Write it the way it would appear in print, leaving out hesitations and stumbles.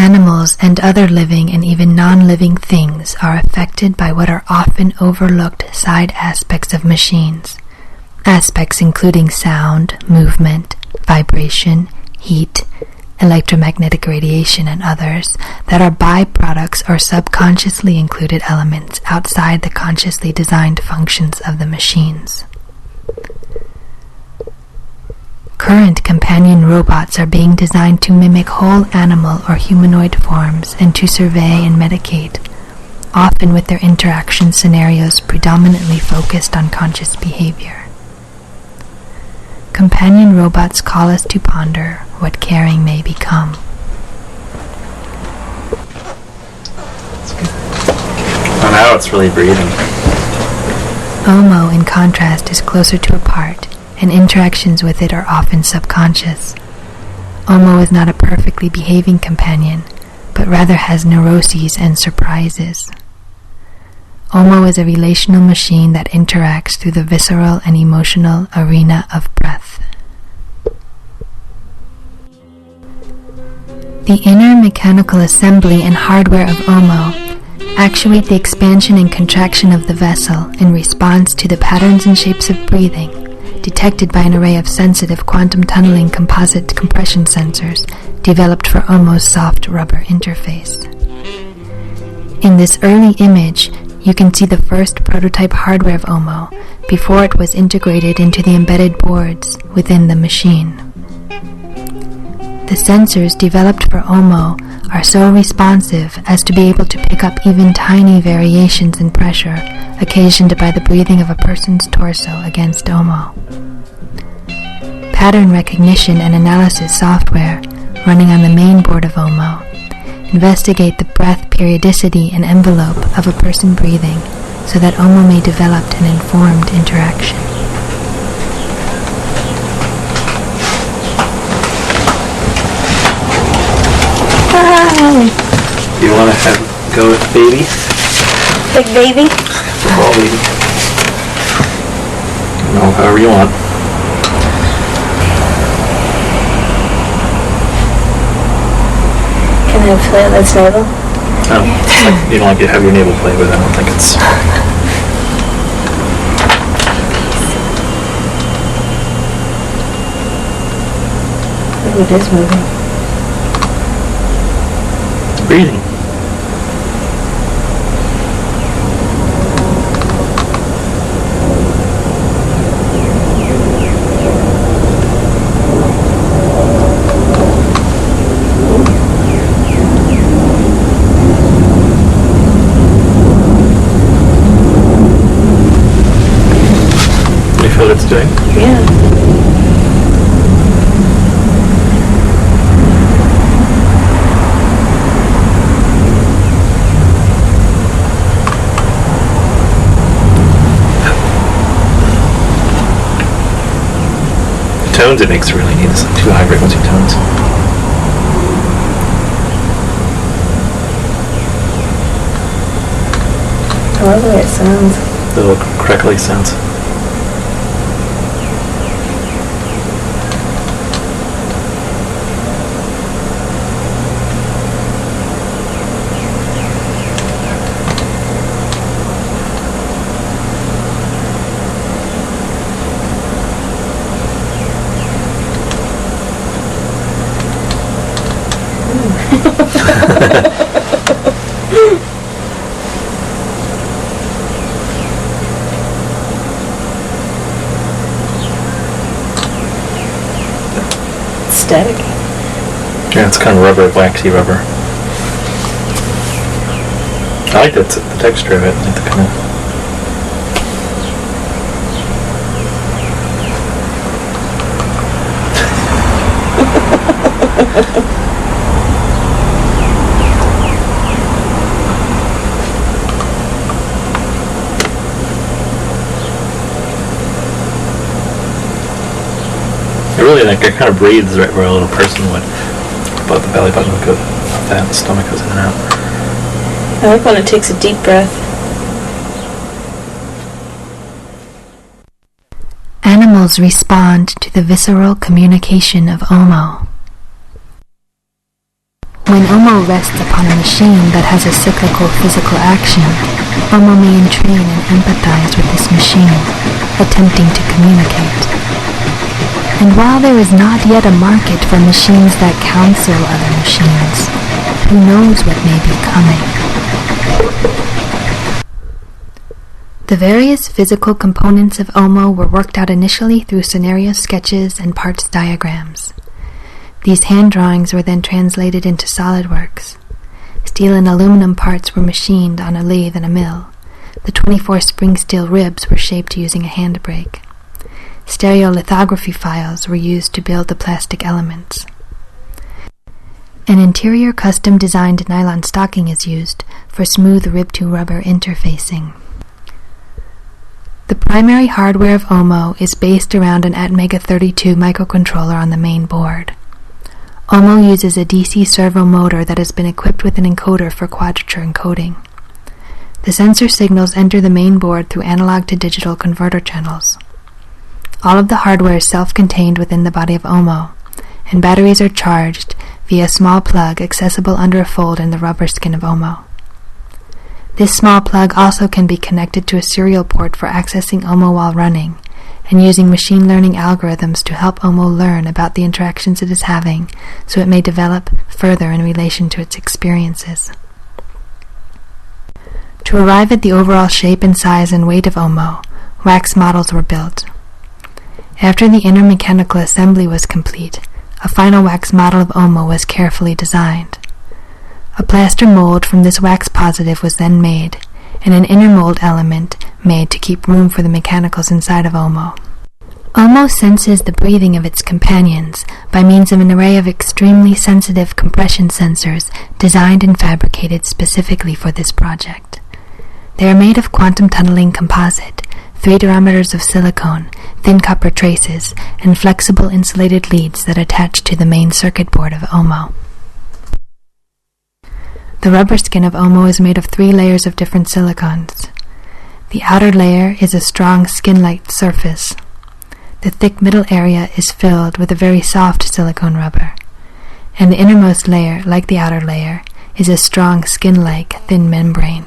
Animals and other living and even non-living things are affected by what are often overlooked side aspects of machines. Aspects including sound, movement, vibration, heat, electromagnetic radiation, and others that are byproducts or subconsciously included elements outside the consciously designed functions of the machines. Current companion robots are being designed to mimic whole animal or humanoid forms and to survey and medicate, often with their interaction scenarios predominantly focused on conscious behavior. Companion robots call us to ponder what caring may become. That's good. Oh, now it's really breathing. OMO, in contrast, is closer to a part, and interactions with it are often subconscious. OMO is not a perfectly behaving companion, but rather has neuroses and surprises. OMO is a relational machine that interacts through the visceral and emotional arena of breath. The inner mechanical assembly and hardware of OMO actuate the expansion and contraction of the vessel in response to the patterns and shapes of breathing detected by an array of sensitive quantum tunneling composite compression sensors developed for OMO's soft rubber interface. In this early image, you can see the first prototype hardware of OMO before it was integrated into the embedded boards within the machine. The sensors developed for OMO are so responsive as to be able to pick up even tiny variations in pressure occasioned by the breathing of a person's torso against OMO. Pattern recognition and analysis software running on the main board of OMO investigate the breath periodicity and envelope of a person breathing so that OMO may develop an informed interaction. Do you want to go with baby? Big baby? Small baby. No, however you want. Can I play on its navel? No, it's like you don't like to have your navel play with it. I don't think it's... Ooh, it is moving. It's breathing. What it's doing? Yeah. The tones it makes are really neat. It's like 2 high frequency tones. I love the way it sounds. The little crackly sounds. Static. Yeah, it's kind of rubber, waxy rubber. I like the texture of it. I like the kind of... Really, like, it kind of breathes right where a little person would. Above the belly button would go, above that, the stomach goes in and out. I like when it takes a deep breath. Animals respond to the visceral communication of OMO. When OMO rests upon a machine that has a cyclical physical action, OMO may entrain and empathize with this machine, attempting to communicate. And while there is not yet a market for machines that counsel other machines, who knows what may be coming? The various physical components of OMO were worked out initially through scenario sketches and parts diagrams. These hand drawings were then translated into SolidWorks. Steel and aluminum parts were machined on a lathe and a mill. The 24 spring steel ribs were shaped using a hand brake. Stereolithography files were used to build the plastic elements. An interior custom-designed nylon stocking is used for smooth rib-to-rubber interfacing. The primary hardware of OMO is based around an Atmega 32 microcontroller on the main board. OMO uses a DC servo motor that has been equipped with an encoder for quadrature encoding. The sensor signals enter the main board through analog to digital converter channels. All of the hardware is self-contained within the body of OMO, and batteries are charged via a small plug accessible under a fold in the rubber skin of OMO. This small plug also can be connected to a serial port for accessing OMO while running, and using machine learning algorithms to help OMO learn about the interactions it is having so it may develop further in relation to its experiences. To arrive at the overall shape and size and weight of OMO, wax models were built. After the inner mechanical assembly was complete, a final wax model of OMO was carefully designed. A plaster mold from this wax positive was then made, and an inner mold element made to keep room for the mechanicals inside of OMO. OMO senses the breathing of its companions by means of an array of extremely sensitive compression sensors designed and fabricated specifically for this project. They are made of quantum tunneling composite, 3 diameters of silicone, thin copper traces, and flexible insulated leads that attach to the main circuit board of OMO. The rubber skin of OMO is made of 3 layers of different silicons. The outer layer is a strong skin-like surface. The thick middle area is filled with a very soft silicone rubber, and the innermost layer, like the outer layer, is a strong skin-like thin membrane.